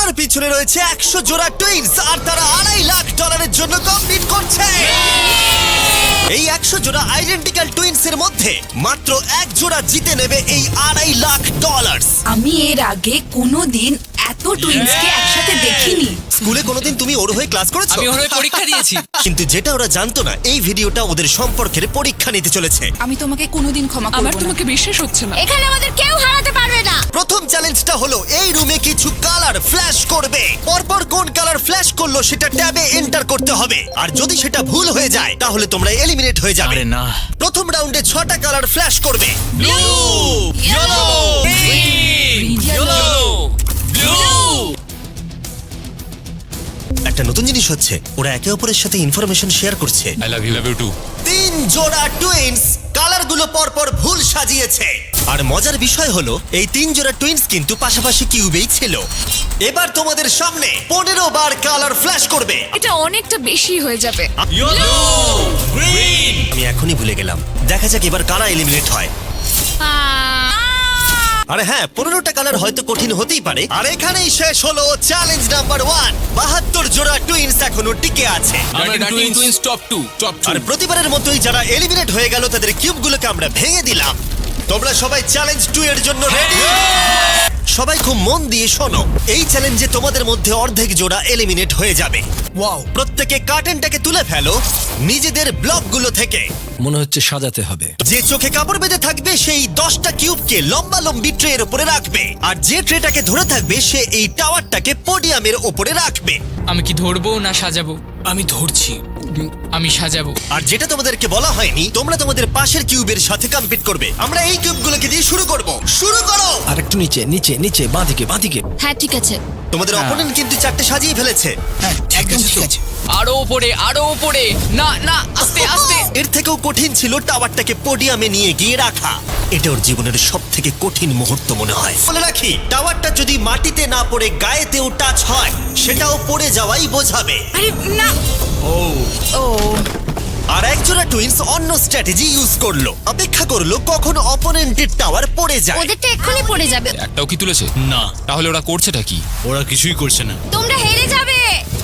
আমার পিছনে রয়েছে 100 জোড়া টুইনস আর তারা $2.5 লাখ জন্য কম্পিট করছে। এই 100 জোড়া আইডেন্টিক্যাল টুইনস এর মধ্যে মাত্র এক জোড়া জিতে নেবে এই $2.5 লাখ। আমি এর আগে কোনোদিন এত টুইন্সকে একসাথে দেখিনি। স্কুলে কোনোদিন তুমি ওর হয়ে ক্লাস করেছো? আমি ওর হয়ে পরীক্ষা দিয়েছি। কিন্তু যেটা ওরা জানতো না, এই ভিডিওটা ওদের সম্পর্কের পরীক্ষা নিতে চলেছে। আমি তোমাকে কোনোদিন ক্ষমা করব আমার না। তোমাকে বিশ্বাস হচ্ছে না। এখানে আমাদের কেউ হারাতে পারবে না। প্রথম চ্যালেঞ্জটা হলো এই রুমে কিছু কালার ফ্ল্যাশ করবে। পরপর কোন কালার ফ্ল্যাশ করলো সেটা ট্যাবে এন্টার করতে হবে, আর যদি সেটা ভুল হয়ে যায় তাহলে তোমরা এলিমিনেট হয়ে যাবে। আরে না। প্রথম রাউন্ডে 6টা কালার ফ্ল্যাশ করবে। Blue, yellow, green, yellow, blue. একটা নতুন জিনিস হচ্ছে, ওরা একে অপরের সাথে ইনফরমেশন শেয়ার করছে। I love you too. 3 জোড়া টুইনস কালারগুলো পরপর ভুল সাজিয়েছে। আর মজার বিষয় হলো এই 3 জোড়া টুইনস কিন্তু পাশাপাশি কিউবেই ছিল। এবার তোমাদের সামনে 15 বার কালার ফ্ল্যাশ করবে। এটা অনেকটা বেশি হয়ে যাবে। Yellow, green. আমি এখনই ভুলে গেলাম। দেখা যাক এবার কারা এলিমিনেট হয়। আরে হ্যাঁ, 15টা কালার হয়তো কঠিন হতেই পারে। আর এখানেই শেষ হলো চ্যালেঞ্জ নাম্বার 1। 72 জোড়া টুইনস এখনো টিকে আছে। আমরা টুইন্স টপ 2 আর প্রতিবারের মতোই যারা এলিমিনেট হয়ে গেল তাদের কিউবগুলোকে আমরা ভেঙে দিলাম। তোমরা সবাই চ্যালেঞ্জ 2 এর জন্য রেডি? সবাই খুব মন দিয়ে শোনো, এই চ্যালেঞ্জে তোমাদের মধ্যে অর্ধেক জোড়া এলিমিনেট হয়ে যাবে। ওয়াও! প্রত্যেকে কার্টেনটাকে তুলে ফেলো নিজেদের ব্লকগুলো থেকে। মনে হচ্ছে সাজাতে হবে। যে চোখে কাপড় বেঁধে থাকবে সেই 10টা কিউবকে লম্বা লম্বি ট্রের উপরে রাখবে, আর যে ট্রেটাকে ধরে থাকবে সে এই টাওয়ারটাকে পোডিয়ামের উপরে রাখবে। আমি কি ধরবো না সাজাবো? আমি ধরছি। আমি সাজাবো। আর যেটা তোমাদেরকে বলা হয়নি, তোমরা তোমাদের পাশের কিউবের সাথে কম্পিট করবে। আমরা এই কিউবগুলোকে দিয়ে শুরু করব। শুরু করো। আর একটু নিচে নিচে নিচে বাঁদিকে বাঁদিকে। হ্যাঁ ঠিক আছে। তোমাদের অপোনেন্ট কিন্তু 4টে সাজিয়ে ফেলেছে। একদম ঠিক আছে। আরো উপরে, আরো উপরে। না না, আস্তে আস্তে। এর থেকেও কঠিন ছিল টাওয়ারটাকে পোডিয়ামে নিয়ে গিয়ে রাখা। এটা ওর জীবনের সব থেকে কঠিন মুহূর্ত মনে হয়। বলে রাখি, টাওয়ারটা যদি মাটিতে না পড়ে গায়েতেও টাচ হয়, সেটাও পড়ে যাওয়াই বোঝাবে। আরে না। ও আর একজোড়া টুইনস অন্য স্ট্র্যাটেজি ইউজ করলো। অপেক্ষা করলো কখন অপোনেন্টের টাওয়ার পড়ে যায়। ওদেরটা এক্ষুনি পড়ে যাবে। একটাও কি তুলেছে? না। তাহলে ওরা করছেটা কি? ওরা কিছুই করছে না। তোমরা হেরে যাবে,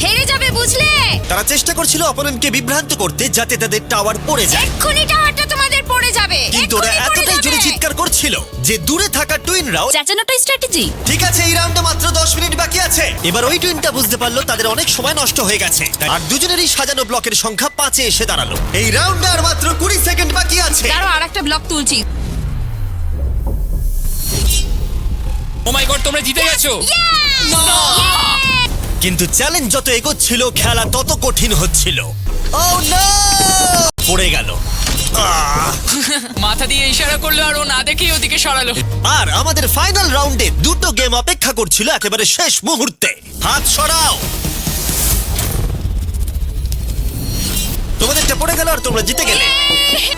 হেরে যাবে, বুঝলে? তারা চেষ্টা করছিল অপোনেন্টকে বিভ্রান্ত করতে যাতে তাদের টাওয়ার পড়ে যায়। এক্ষুনি টাওয়ারটা তোমাদের পড়ে যাবে। কিন্তু ওরা এক্ষুনি পড়ে এতটাই জোরে যাবে। চিৎকার করছিল যে দূরে থাকা টুইনরাও। চেঁচানোটাই স্ট্র্যাটেজি। ঠিক আছে, এই রাউন্ডে মাত্র 10 মিনিট বাকি আছে। এবার ওই টুইনটা বুঝতে পারলো তাদের অনেক সময় নষ্ট হয়ে গেছে, আর দুজনেরই সাজানো ব্লকের সংখ্যা 5-এ এসে দাঁড়ালো। এই রাউন্ডে আর মাত্র 20 সেকেন্ড বাকি আছে। দাঁড়াও, আরেকটা ব্লক তুলছি। ও মাই গড, তোমরা জিতে গেছো। কিন্তু চ্যালেঞ্জ যত এগোচ্ছিল খেলা তত কঠিন হচ্ছিল। ও না! পড়ে গেল। মাথা দিয়ে ইশারা করলো আর ও না দেখেই ওদিকে সরালো। আর আমাদের ফাইনাল রাউন্ডে 2টো গেম অপেক্ষা করছিল একেবারে শেষ মুহূর্তে। হাত সরাও। তোমাদেরটা পড়ে গেল আর তোমরা জিতে গেলে।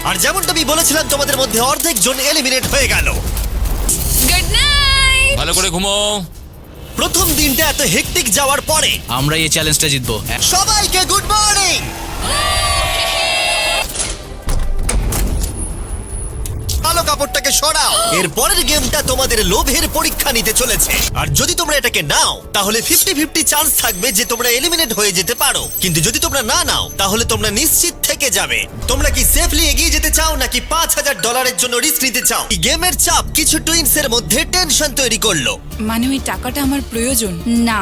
আর যেমনটা আমি বলেছিলাম, তোমাদের মধ্যে অর্ধেক জন এলিমিনেট হয়ে গেল। Good night. ভালো করে ঘুমো। প্রথম দিনটা এত হেক্টিক যাওয়ার পরে আমরা এই চ্যালেঞ্জটা জিতবো। সবাইকে গুড মর্নিং। ভালো কাপড়টাকে সরাও। এর পরের গেমটা তোমাদের লোভের পরীক্ষা নিতে চলেছে। আর যদি তোমরা এটাকে নাও তাহলে 50-50 চান্স থাকবে যে তোমরা এলিমিনেট হয়ে যেতে পারো। কিন্তু যদি তোমরা না নাও তাহলে তোমরা নিশ্চিত থেকে যাবে। তোমরা কি সেফলি এগিয়ে যেতে চাও নাকি $5,000 জন্য রিস্ক নিতে চাও? এই গেমের চাপ কিছু টুইনসের মধ্যে টেনশন তৈরি করলো। মানে ওই টাকাটা আমার প্রয়োজন না।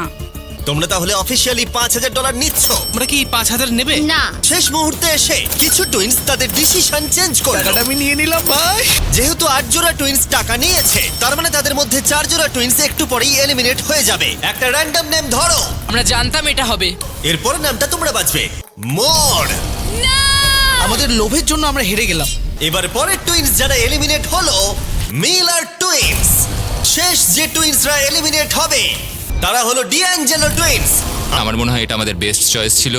তোমরা তাহলে অফিসিয়ালি $5,000 নিচ্ছ। আমরা কি 5,000 নেবে? না। শেষ মুহূর্তে এসে কিছু টুইনস তাদের ডিসিশন চেঞ্জ করলো। আমি নিয়ে নিলাম ভাই। যেহেতু 8 জোড়া টুইনস টাকা নিয়েছে, তার মানে তাদের মধ্যে 4 জোড়া টুইনস একটু পরেই এলিমিনেট হয়ে যাবে। একটা র্যান্ডম নেম ধরো। আমরা জানতাম এটা হবে। এরপর নামটা তোমরা বাঁচবে। মোর। আমাদের লোভের জন্য আমরা হেরে গেলাম। এবার পরের টুইনস যারা এলিমিনেট হলো, মিলার টুইনস। শেষ যে টুইনসরা এলিমিনেট হবে তারা হলো ডিঅ্যাঞ্জেলো টুইনস। আমার মনে হয় এটা আমাদের বেস্ট চয়েস ছিল।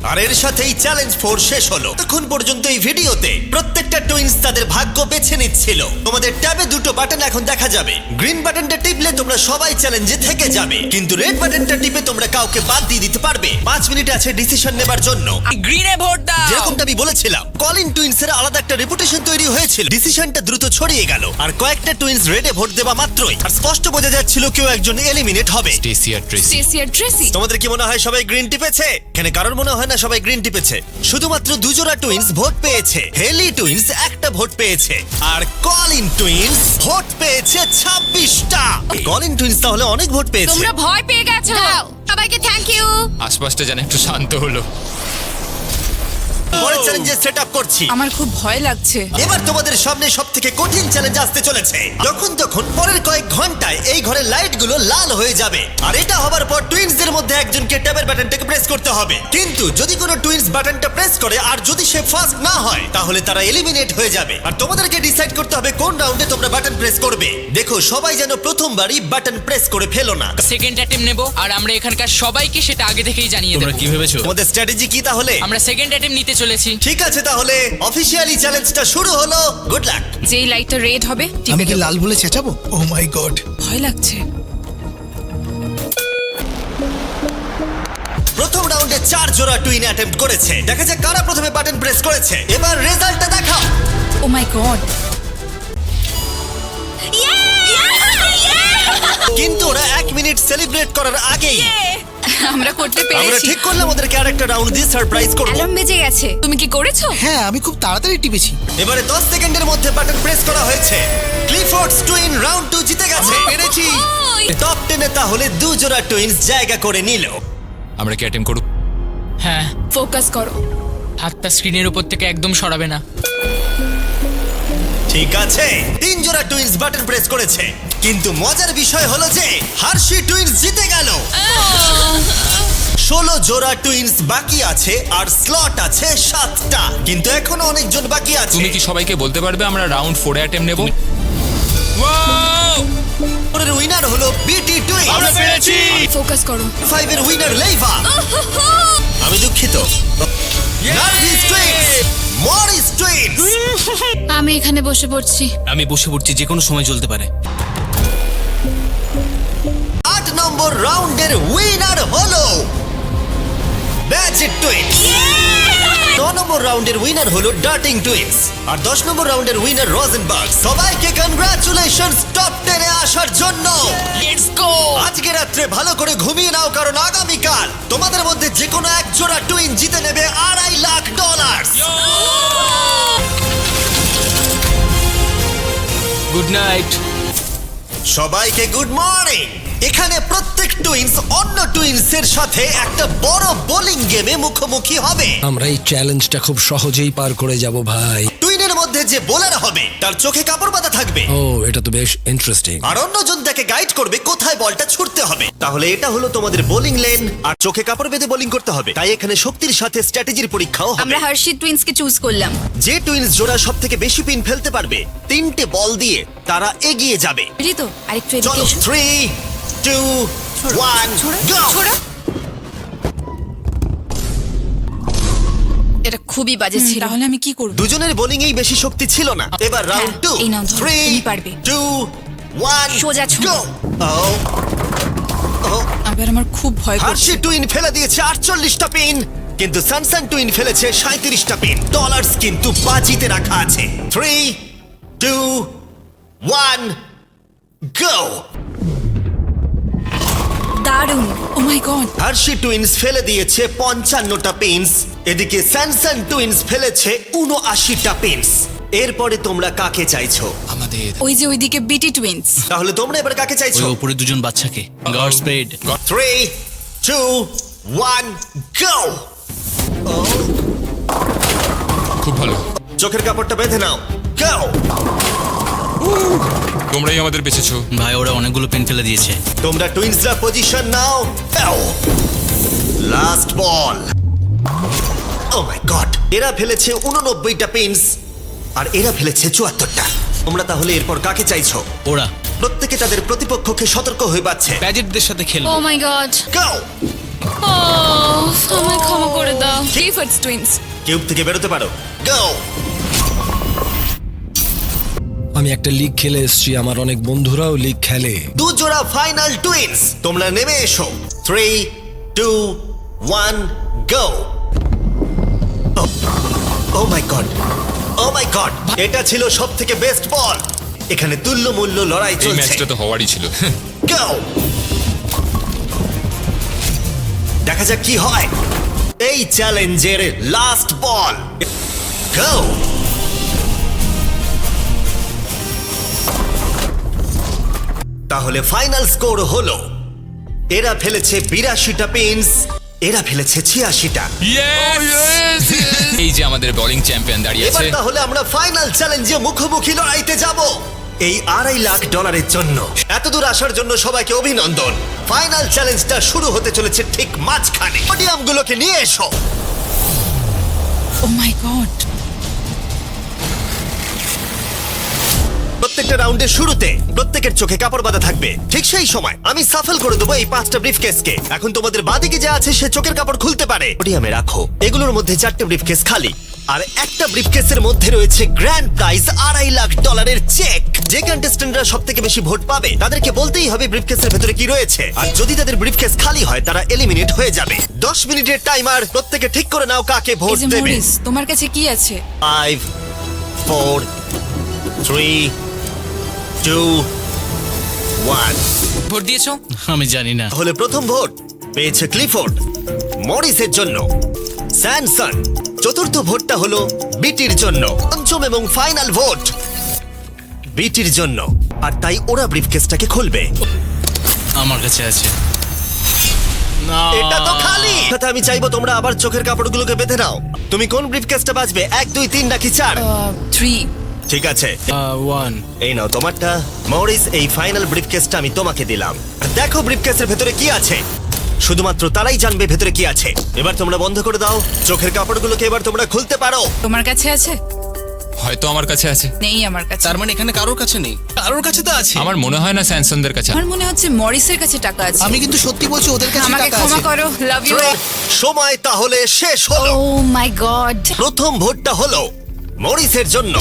আর এর সাথেই চ্যালেঞ্জ 4 শেষ হলো। তখন পর্যন্ত এই ভিডিওতে প্রত্যেকটা টুইনস তাদের ভাগ্য বেছে নিচ্ছিল। তোমাদের ট্যাবে দুটো বাটন এখন দেখা যাবে। গ্রিন বাটনটা টিপলে তোমরা সবাই চ্যালেঞ্জে থেকে যাবে, কিন্তু রেড বাটনটা টিপে তোমরা কাউকে বাদ দিয়ে দিতে পারবে। 5 মিনিট আছে ডিসিশন নেবার জন্য। গ্রিনে ভোট দাও। যেরকমটা আমি বলেছিলাম, কলিন টুইন্সের আলাদা একটা রেপুটেশন তৈরি হয়েছিল। ডিসিশনটা দ্রুত ছড়িয়ে গেল, আর কয়েকটা টুইন্স রেডে ভোট দেওয়া মাত্রই আর স্পষ্ট বোঝা যাচ্ছিল কেউ একজন এলিমিনেট হবে। স্টেসি আর ট্রেসি। স্টেসি আর ট্রেসি। তোমাদের কি মনে হয় সবাই গ্রিন টিপেছে? এখানে কারোর মনে হয় না সবাই গ্রিন টিপেছে। শুধুমাত্র দুজোড়া টুইন্স ভোট পেয়েছে। হেলি টুইন্স একটা ভোট পেয়েছে, আর কলিন টুইন্স ভোট পেয়েছে 26টা। কলিন টুইন্স তাহলে অনেক ভোট পেয়েছে। তোমরা ভয় পেয়ে গেছো। সবাইকে থ্যাংক ইউ। আশপাশটা যেন একটু শান্ত হলো। পরের চ্যালেঞ্জে সেট আপ করছি। আমার খুব ভয় লাগছে। এবার তোমাদের সামনে সবথেকে কঠিন চ্যালেঞ্জ আসতে চলেছে। তখন পরের কয়েক ঘন্টায় এই ঘরের লাইটগুলো লাল হয়ে যাবে, আর এটা হবার পর টুইন্সদের মধ্যে একজনকে ট্যাবের বাটনটাকে প্রেস করতে হবে। কিন্তু যদি কোনো টুইন্স বাটনটা প্রেস করে আর যদি সে ফার্স্ট না হয়, তাহলে তারা এলিমিনেট হয়ে যাবে। আর তোমাদেরকে ডিসাইড করতে হবে কোন রাউন্ডে তোমরা বাটন প্রেস করবে। দেখো, সবাই যেন প্রথমবারই বাটন প্রেস করে ফেলো না। সেকেন্ড অ্যাটেম্প নেব, আর আমরা এখানকার সবাইকে সেটা আগে থেকেই জানিয়ে দেব। কি ভেবেছো? তোমাদের স্ট্র্যাটেজি কি তাহলে? আমরা সেকেন্ড অ্যাটেম্প নিতে চলেছি। ঠিক আছে, তাহলে অফিসিয়ালি চ্যালেঞ্জটা শুরু হলো। Good luck. যেই লাইটটা রেড হবে আমি টিপে কি দেবো। লাল বলে চেঁচাবো? ও মাই গড। ভয় লাগছে। প্রথম রাউন্ডে 4 জোড়া টুইন অ্যাটেম্প্ট করেছে। দেখা যাক কারা প্রথমে বাটন প্রেস করেছে। এবার রেজাল্টটা দেখাও। ও মাই গড। কিন্তু ওরা 1 মিনিট সেলিব্রেট করার আগেই আমরা করতে আমরা পেরেছি। ঠিক করলাম ওদেরকে আরেকটা রাউন্ড দিয়ে সারপ্রাইজ করব। অ্যালার্ম বেজে গেছে। তুমি কি করেছো? হ্যাঁ, আমি খুব তাড়াতাড়ি টিপেছি। এবারে 10 সেকেন্ডের মধ্যে বাটন প্রেস করা হয়েছে। ক্লিফোর্ডস টুইন রাউন্ড 2 জিতে গেছে। পেরেছি। টপ 10 এ তাহলে 2 জোড়া টুইনস জায়গা করে নিল। আমরা কি অ্যাটেম্প করব? হ্যাঁ, ফোকাস করো। হাতটা স্ক্রিনের উপর থেকে একদম সরাবে না। ঠিক আছে, 3 জোড়া টুইনস বাটন প্রেস করেছে। কিন্তু মজার বিষয় হলো যে হার্শি টুইনস জিতে গেল। 16 জোড়া টুইনস বাকি আছে, আর স্লট আছে 7টা। কিন্তু এখনো অনেকজন বাকি আছে। তুমি কি সবাইকে বলতে পারবে আমরা রাউন্ড 4 এ অ্যাটেম্প নেব? ওয়াও! পরের উইনার হলো বিটি টুইনস। আমরা পেরেছি! ফোকাস করো। 5 এর উইনার লেইভা। আমি দুঃখিত। নার্ভিস টুইনস, মরিস টুইনস। আমি এখানে বসে পড়ছি। আমি বসে পড়ছি, যে কোনো সময় চলতে পারে। 8 নম্বর রাউন্ডের উইনার হলো ব্যাজেট টুইনস। 9 নম্বর রাউন্ডের উইনার হলো ডার্টিং টুইনস, আর 10 নম্বর রাউন্ডের উইনার রোজেনবার্গ। সবাইকে কনগ্রাচুলেশনস টপ 10 এ আসার জন্য। Let's go! আজকে রাত্রে ভালো করে ঘুমিয়ে নাও, কারণ আগামীকাল তোমাদের মধ্যে যে কোনো এক জোড়া টুইন জিতে নেবে $2.5 লাখ। Good night. সবাইকে গুড মর্নিং। এখানে প্রত্যেক টুইনস অন্য টুইনসের সাথে একটা বড় বোলিং গেমে মুখোমুখি হবে। আমরা এই চ্যালেঞ্জটা খুব সহজেই পার করে যাব ভাই। টুইনের মধ্যে যে বোলার হবে তার চোখে কাপড় বাঁধা থাকবে, ও, এটা তো বেশ ইন্টারেস্টিং। আর অন্যজন তাকে গাইড করবে কোথায় বলটা ছুটতে হবে। তাহলে এটা হলো তোমাদের বোলিং লেন, আর চোখে কাপড় বেঁধে বোলিং করতে হবে। তাই এখানে শক্তির সাথে স্ট্র্যাটেজির পরীক্ষাও হবে। আমরা হার্শি টুইন্সকে চুজ করলাম। যে টুইনস জোড়া সব থেকে বেশি পিন ফেলতে পারবে 3টে বল দিয়ে তারা এগিয়ে যাবে। রেডি তো? আরেকটু চলো, এদিকে এসো। 3, 2, 1, go! এটা খুবই বাজে ছিল। তাহলে আমি কি করব? দুজনের বোলিং এই বেশি শক্তি ছিল না। এবার রাউন্ড 2, এই নাও ধরো, 3, তুমি পারবে। 2, 1, সোজা ছোঁড়ো। go! আবার আমার খুব ভয় করছে। হার্শি টুইন ফেলে দিয়েছে 48টা পিন, কিন্তু সানসান টুইন ফেলেছে 37টা পিন। ডলার্স কিন্তু বাজিতে রাখা আছে। 3, 2, 1, go! দারুণ। ও মাই গড। হার্শি টুইনস ফেলে দিয়েছে 55টা পিনস। এদিকে স্যামসাং টুইনস ফেলেছে 79টা পিনস। এরপরে তোমরা কাকে চাইছো? আমাদের ওই যে ওইদিকে বিটি টুইন্স। তাহলে তোমরা এবার কাকে চাইছো? উপরে দুজন বাচ্চাকে। God speed. 3, 2, 1, go! খুব ভালো। চোখের কাপড়টা বেঁধে নাও। go! তোমরাই আমাদের বেঁচেছো। ভাই, ওরা অনেকগুলো পেন ফেলে দিয়েছে। তোমরা টুইনসরা পজিশন নাও। Last ball. Oh my God, এরা ফেলেছে 89টা পিনস, আর এরা ফেলেছে 74টা। তোমরা তাহলে এরপর কাকে চাইছো? ওরা প্রত্যেকে তাদের প্রতিপক্ষকে সতর্ক হয়ে পাচ্ছে। ব্যাজেটদের সাথে ও খেলবো। মাই গড। go! ও আমায় ক্ষমা করে দাও ডিফার্টস টুইন্স কিউব থেকে বেরোতে পারো। গো! আমি একটা লিগ খেলে এসেছি, আমার অনেক বন্ধুরাও লিগ খেলে। দু জোড়া ফাইনাল টুইন্স, তোমরা নেমে এসো। 3, 2, 1, গো! ও my god, O my god, এটা ছিল সবথেকে বেস্ট বল। এখানে তুল্য মূল্য লড়াই এই চলছে। ম্যাচটা তো হওয়ারই ছিল। Go! দেখা যাক কি হয় এই চ্যালেঞ্জের লাস্ট বল। গো! তাহলে ফাইনাল স্কোর হলো, এরা ফেলেছে 82টা পিনস, এরা ফেলেছে 86টা। Yes! এই যে আমাদের বোলিং চ্যাম্পিয়ন দাঁড়িয়ে এবার আছে। তাহলে আমরা ফাইনাল চ্যালেঞ্জে মুখোমুখি লড়াইতে যাব এই $2.5 লাখ জন্য। এতদূর আসার জন্য সবাইকে অভিনন্দন। ফাইনাল চ্যালেঞ্জটা শুরু হতে চলেছে ঠিক মাঝখানে। পডিয়ামগুলোকে নিয়ে এসো। ও মাই গড প্রত্যেকটা রাউন্ডের শুরুতে প্রত্যেকের চোখে কাপড় বাঁধা থাকবে। ঠিক সেই সময় আমি সাফল করে দেবো এই 5টা ব্রিফকেসকে। এখন তোমাদের বাদিকে যে আছে সে চোখের কাপড় খুলতে পারে। পডিয়ামে রাখো। এগুলোর মধ্যে 4টে ব্রিফকেস খালি, আর একটা ব্রিফকেসের মধ্যে রয়েছে গ্র্যান্ড প্রাইজ $2.5 লাখ চেক। যে কন্টেস্ট্যান্টরা সব থেকে বেশি ভোট পাবে তাদেরকে বলতেই হবে ব্রিফকেসের ভেতরে কি রয়েছে, আর যদি তাদের ব্রিফকেস খালি হয় তারা এলিমিনেট হয়ে যাবে। 10 মিনিটের টাইমার, প্রত্যেকে ঠিক করে নাও কাকে এই ভোট যে দেবে। মরিস তোমার কাছে কি আছে 5, 4, 3, 2, 1। ভোট দিয়েছো? আমি জানি না। তাহলে প্রথম ভোট পেয়েছে ক্লিফোর্ড মরিসের জন্য। স্যামসন। চতুর্থ ভোটটা হলো বিটির জন্য। পঞ্চম এবং ফাইনাল ভোট বিটির জন্য, আর তাই ওরা ব্রিফকেসটাকে খুলবে। আমার কাছে আছে। না, এটা তো খালি। সাথে আমি চাইবো তোমরা আবার চোখের কাপড়গুলোকে বেঁধে নাও। তুমি কোন ব্রিফকেসটা বাজবে, 1, 2, 3 নাকি 4? 3 ঠিক আছে, 1 এই নাও তোমারটা। মরিস, এই ফাইনাল ব্রিফকেসটা আমি তোমাকে দিলাম। আর দেখো ব্রিফকেসের ভেতরে কি আছে। শুধুমাত্র তারাই জানবে ভেতরে কি আছে। এবার তোমরা বন্ধ করে দাও চোখের কাপড়গুলোকে, এবার তোমরা খুলতে পারো। তোমার কাছে আছে হয়তো আমার কাছে আছে। নেই আমার কাছে তার মানে এখানে কারোর কাছে নেই, কারোর কাছে তো আছে। আমার মনে হয় না স্যামসনদের কাছে। আমার মনে হচ্ছে মরিসের কাছে টাকা আছে আমি কিন্তু সত্যি বলছি, ওদের কাছে আমাকে টাকা ক্ষমা আছে। করো লাভ ইউ সময় তাহলে শেষ হলো। ও মাই গড প্রথম ভোটটা হলো মরিসের জন্য।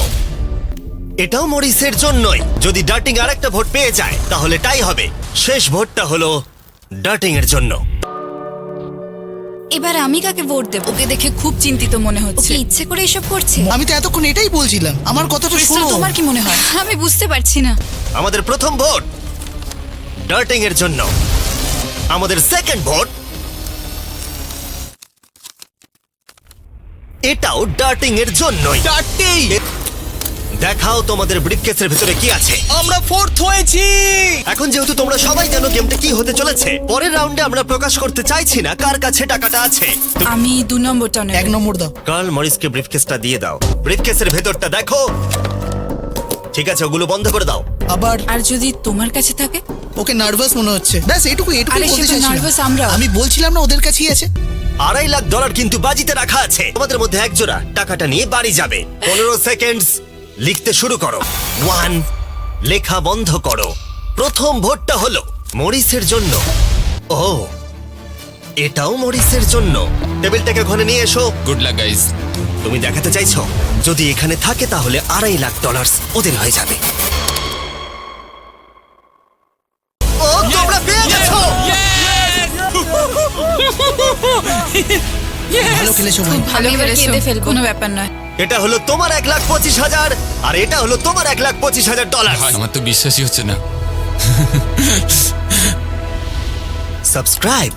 এটাও মরিসের জন্যই। যদি ডার্টিং আরেকটা ভোট পেয়ে যায় তাহলে টাই হবে। শেষ ভোটটা হলো ডার্টিং এর জন্য। এবার আমি কাকে ভোট দেব? ওকে দেখে খুব চিন্তিত মনে হচ্ছে ওকে ইচ্ছে করে এসব করছে আমি তো এতক্ষণ এটাই বলছিলাম, আমার কথাটা ক্রিস্টাল, শোনো। তোমার কি মনে হয়? আমি বুঝতে পারছি না আমাদের প্রথম ভোট ডার্টিং এর জন্য। আমাদের সেকেন্ড ভোট এটাও ডার্টিং এর জন্যই। চারটেই দেখাও তোমাদের ব্রিফকেসের ভেতরে কি আছে। আমরা ফোর্থ হয়েছি। এখন যেহেতু তোমরা সবাই জানো গেমটা কি হতে চলেছে, পরের রাউন্ডে আমরা প্রকাশ করতে চাইছি না কার কাছে টাকাটা আছে। আমি 2 নম্বরটা নেব 1 নম্বর দাও। কার্ল মরিসকে ব্রিফকেসটা দিয়ে দাও। ব্রিফকেসের ভেতরটা দেখো। ঠিক আছে, ওগুলো বন্ধ করে দাও। আবার আর যদি তোমার কাছে থাকে? ওকে নার্ভাস মনে হচ্ছে। ব্যাস এইটুকু আরে, সে বলতে তো চাইছিলাম। nervous আমরাও। আমি বলছিলাম না ওদের কাছেই আছে। $2.5 লাখ কিন্তু বাজিতে রাখা আছে। তোমাদের মধ্যে এক জোড়া টাকাটা নিয়ে বাড়ি যাবে। 15 সেকেন্ডস, লিখতে শুরু করো। 1, লেখা বন্ধ করো। প্রথম ভোটটা হলো মরিসের জন্য। ও, এটাও মরিসের জন্য। টেবিলটাকে ঘরে নিয়ে এসো। Good luck guys. তুমি দেখাতে চাইছো যদি এখানে থাকে তাহলে $2.5 লাখ ওদের হয়ে যাবে। ও, তোমরা পেয়ে গেছো। ভালো খেলেছো ভাই। ভালো আমি এবার খেলেছো। কেঁদে ফেলবো। কোনো ব্যাপার নয়। এটা হলো তোমার $1,25,000 আর এটা হলো তোমার $1,25,000। আমার তো বিশ্বাসই হচ্ছে না। সাবস্ক্রাইব